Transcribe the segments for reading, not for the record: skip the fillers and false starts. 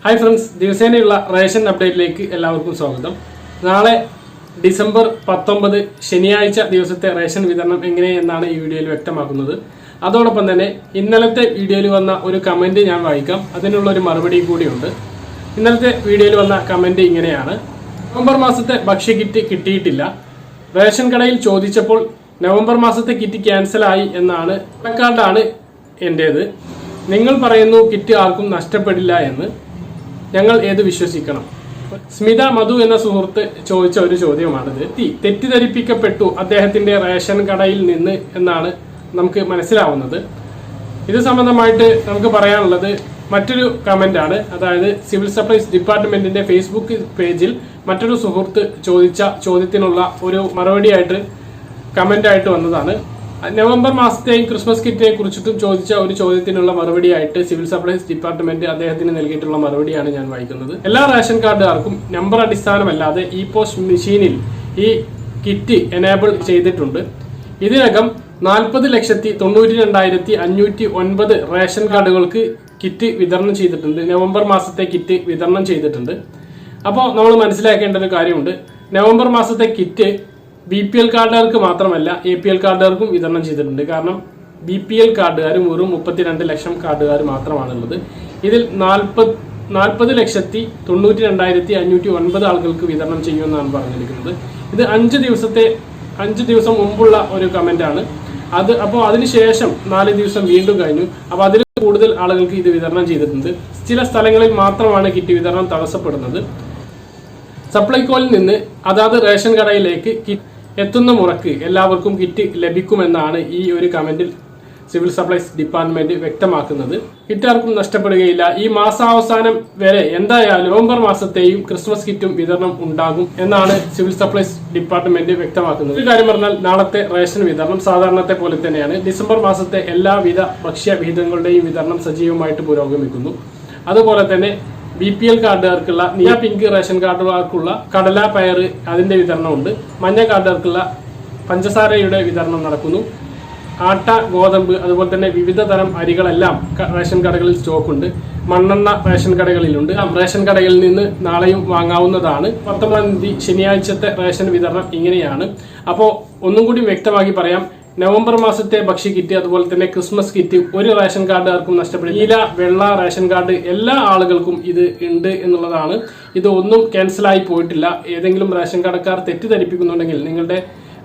Hi friends, ദിവസേനയുള്ള ration അപ്ഡേറ്റിലേക്ക് എല്ലാവർക്കും സ്വാഗതം. നാളെ ഡിസംബർ 19 ശനിയാഴ്ച ദിവസത്തെ റേഷൻ വിതരണം എങ്ങനെയെന്നാണ് ഈ വീഡിയോയിൽ വ്യക്തമാക്കുന്നത്. അതോടൊപ്പം തന്നെ ഇന്നലത്തെ വീഡിയോയിൽ വന്ന ഒരു കമന്റ് ഞാൻ വായിക്കാം, അതിനുള്ള ഒരു മറുപടി കൂടിയുണ്ട്. ഇന്നലത്തെ വീഡിയോയിൽ വന്ന കമന്റ് ഇങ്ങനെയാണ്: നവംബർ മാസത്തെ ഭക്ഷ്യകിറ്റ് കിട്ടിയിട്ടില്ല. റേഷൻ കടയിൽ ചോദിച്ചപ്പോൾ നവംബർ മാസത്തെ കിറ്റ് ക്യാൻസലായി എന്നാണ്. കാർഡാണ് എന്റേത്. നിങ്ങൾ പറയുന്നു കിറ്റ് ആർക്കും നഷ്ടപ്പെടില്ല എന്ന്. ഞങ്ങൾ ഏത് വിശ്വസിക്കണം? സ്മിത മധു എന്ന സുഹൃത്ത് ചോദിച്ച ഒരു ചോദ്യമാണിത്. തെറ്റിദ്ധരിപ്പിക്കപ്പെട്ടു അദ്ദേഹത്തിന്റെ റേഷൻ കടയിൽ നിന്ന് എന്നാണ് നമുക്ക് മനസ്സിലാവുന്നത്. ഇത് സംബന്ധമായിട്ട് നമുക്ക് പറയാനുള്ളത് മറ്റൊരു കമന്റ് ആണ്. അതായത് സിവിൽ സപ്ലൈസ് ഡിപ്പാർട്ട്മെന്റിന്റെ ഫേസ്ബുക്ക് പേജിൽ മറ്റൊരു സുഹൃത്ത് ചോദിച്ച ചോദ്യത്തിനുള്ള ഒരു മറുപടിയായിട്ട് കമന്റ് ആയിട്ട് വന്നതാണ്. നവംബർ മാസത്തെയും ക്രിസ്മസ് കിറ്റിനെ കുറിച്ചിട്ടും ചോദിച്ച ഒരു ചോദ്യത്തിനുള്ള മറുപടിയായിട്ട് സിവിൽ സപ്ലൈസ് ഡിപ്പാർട്ട്മെന്റ് അദ്ദേഹത്തിന് നൽകിയിട്ടുള്ള മറുപടിയാണ് ഞാൻ വായിക്കുന്നത്. എല്ലാ റേഷൻ കാർഡുകാർക്കും നമ്പർ അടിസ്ഥാനമല്ലാതെ ഇ പോസ്റ്റ് മെഷീനിൽ ഈ കിറ്റ് എനേബിൾ ചെയ്തിട്ടുണ്ട്. ഇതിനകം 40,92,509 റേഷൻ കാർഡുകൾക്ക് കിറ്റ് വിതരണം ചെയ്തിട്ടുണ്ട്. നവംബർ മാസത്തെ കിറ്റ് വിതരണം ചെയ്തിട്ടുണ്ട്. അപ്പോൾ നമ്മൾ മനസ്സിലാക്കേണ്ട ഒരു കാര്യമുണ്ട്. നവംബർ മാസത്തെ കിറ്റ് BPL കാർഡുകാർക്ക് മാത്രമല്ല APL കാർഡുകാർക്കും വിതരണം ചെയ്തിട്ടുണ്ട്. കാരണം BPL കാർഡുകാരും വെറും 32 ലക്ഷം കാർഡുകാർ മാത്രമാണുള്ളത്. ഇതിൽ 40,92,509 ആളുകൾക്ക് വിതരണം ചെയ്യുമെന്നാണ് പറഞ്ഞിരിക്കുന്നത്. ഇത് 5 ദിവസം മുമ്പുള്ള ഒരു കമന്റ് ആണ്. അപ്പോൾ അതിനുശേഷം 4 ദിവസം വീണ്ടും കഴിഞ്ഞു. അപ്പോൾ അതിൽ കൂടുതൽ ആളുകൾക്ക് ഇത് വിതരണം ചെയ്തിട്ടുണ്ട്. ചില സ്ഥലങ്ങളിൽ മാത്രമാണ് കിറ്റ് വിതരണം തടസ്സപ്പെടുന്നത്. സപ്ലൈകോയിൽ നിന്ന് അതാത് റേഷൻ കടയിലേക്ക് എത്തുന്ന മുറക്ക് എല്ലാവർക്കും കിറ്റ് ലഭിക്കുമെന്നാണ് ഈ ഒരു കമന്റിൽ സിവിൽ സപ്ലൈസ് ഡിപ്പാർട്ട്മെന്റ് വ്യക്തമാക്കുന്നത്. കിറ്റ് ആർക്കും നഷ്ടപ്പെടുകയില്ല. ഈ മാസാവസാനം വരെ എന്തായാലും നവംബർ മാസത്തെയും ക്രിസ്മസ് കിറ്റും വിതരണം ഉണ്ടാകും എന്നാണ് സിവിൽ സപ്ലൈസ് ഡിപ്പാർട്ട്മെന്റ് വ്യക്തമാക്കുന്നത്. ഒരു കാര്യം പറഞ്ഞാൽ നാളത്തെ റേഷൻ വിതരണം സാധാരണത്തെ പോലെ തന്നെയാണ്. ഡിസംബർ മാസത്തെ എല്ലാവിധ ഭക്ഷ്യവിഹിതങ്ങളുടെയും വിതരണം സജീവമായിട്ട് പുരോഗമിക്കുന്നു. അതുപോലെ തന്നെ BPL കാർഡുകാർക്കുള്ള നീല പിങ്ക് റേഷൻ കാർഡുകാർക്കുള്ള കടല പയർ അതിന്റെ വിതരണമുണ്ട്. മഞ്ഞ കാർഡുകാർക്കുള്ള പഞ്ചസാരയുടെ വിതരണം നടക്കുന്നു. ആട്ട, ഗോതമ്പ് അതുപോലെ തന്നെ വിവിധ തരം അരികളെല്ലാം റേഷൻ കടകളിൽ സ്റ്റോക്കുണ്ട്. മണ്ണെണ്ണ റേഷൻ കടകളിലുണ്ട്. റേഷൻ കടകളിൽ നിന്ന് നാളെയും വാങ്ങാവുന്നതാണ്. 19 ശനിയാഴ്ചത്തെ റേഷൻ വിതരണം ഇങ്ങനെയാണ്. അപ്പോൾ ഒന്നും കൂടി വ്യക്തമാക്കി പറയാം. നവംബർ മാസത്തെ ഭക്ഷ്യ കിറ്റ് അതുപോലെ തന്നെ ക്രിസ്മസ് കിറ്റ് ഒരു റേഷൻ കാർഡുകാർക്കും നഷ്ടപ്പെടും. നീല, വെള്ള റേഷൻ കാർഡ് എല്ലാ ആളുകൾക്കും ഇത് ഉണ്ട് എന്നുള്ളതാണ്. ഇത് ഒന്നും ക്യാൻസലായി പോയിട്ടില്ല. ഏതെങ്കിലും റേഷൻ കടക്കാർ തെറ്റിദ്ധരിപ്പിക്കുന്നുണ്ടെങ്കിൽ നിങ്ങളുടെ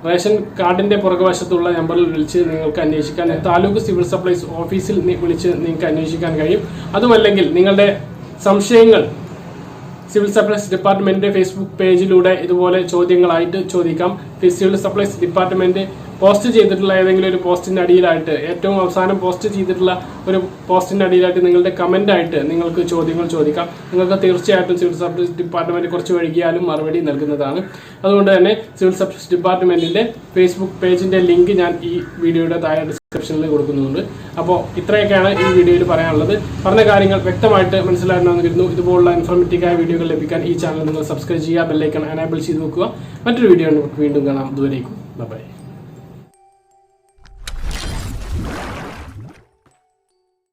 റേഷൻ കാർഡിന്റെ പുറകുവശത്തുള്ള നമ്പറിൽ വിളിച്ച് നിങ്ങൾക്ക് അന്വേഷിക്കാൻ, താലൂക്ക് സിവിൽ സപ്ലൈസ് ഓഫീസിൽ വിളിച്ച് നിങ്ങൾക്ക് അന്വേഷിക്കാൻ കഴിയും. അതുമല്ലെങ്കിൽ നിങ്ങളുടെ സംശയങ്ങൾ സിവിൽ സപ്ലൈസ് ഡിപ്പാർട്ട്മെന്റ് ഫേസ്ബുക്ക് പേജിലൂടെ ഇതുപോലെ ചോദ്യങ്ങളായിട്ട് ചോദിക്കാം. സിവിൽ സപ്ലൈസ് ഡിപ്പാർട്ട്മെന്റ് പോസ്റ്റ് ചെയ്തിട്ടുള്ള ഏതെങ്കിലും ഒരു പോസ്റ്റിന്റെ അടിയിലായിട്ട്, ഏറ്റവും അവസാനം പോസ്റ്റ് ചെയ്തിട്ടുള്ള ഒരു പോസ്റ്റിന്റെ അടിയിലായിട്ട് നിങ്ങളുടെ കമന്റ് ആയിട്ട് നിങ്ങൾക്ക് ചോദ്യങ്ങൾ ചോദിക്കാം. നിങ്ങൾക്ക് തീർച്ചയായിട്ടും സിവിൽ സപ്ലൈസ് ഡിപ്പാർട്ട്മെന്റ് കുറച്ച് വൈകിയാലും മറുപടി നൽകുന്നതാണ്. അതുകൊണ്ട് തന്നെ സിവിൽ സപ്ലൈസ് ഡിപ്പാർട്ട്മെന്റിന്റെ ഫേസ്ബുക്ക് പേജിന്റെ ലിങ്ക് ഞാൻ ഈ വീഡിയോയുടെ താഴെ ഡിസ്ക്രിപ്ഷനിൽ കൊടുക്കുന്നുണ്ട്. അപ്പോൾ ഇത്രയൊക്കെയാണ് ഈ വീഡിയോയിൽ പറയാനുള്ളത്. പറഞ്ഞ കാര്യങ്ങൾ വ്യക്തമായിട്ട് മനസ്സിലാക്കണമെന്ന് കരുതുന്നു. ഇതുപോലുള്ള ഇൻഫോർമേറ്റീവായ വീഡിയോകൾ ലഭിക്കാൻ ഈ ചാനൽ നിങ്ങൾ സബ്സ്ക്രൈബ് ചെയ്യുക, ബെല്ലൈക്കൺ എനേബിൾ ചെയ്ത് വെക്കുക. മറ്റൊരു വീഡിയോ വീണ്ടും കാണാം. ദൂരേക്കും ബൈ.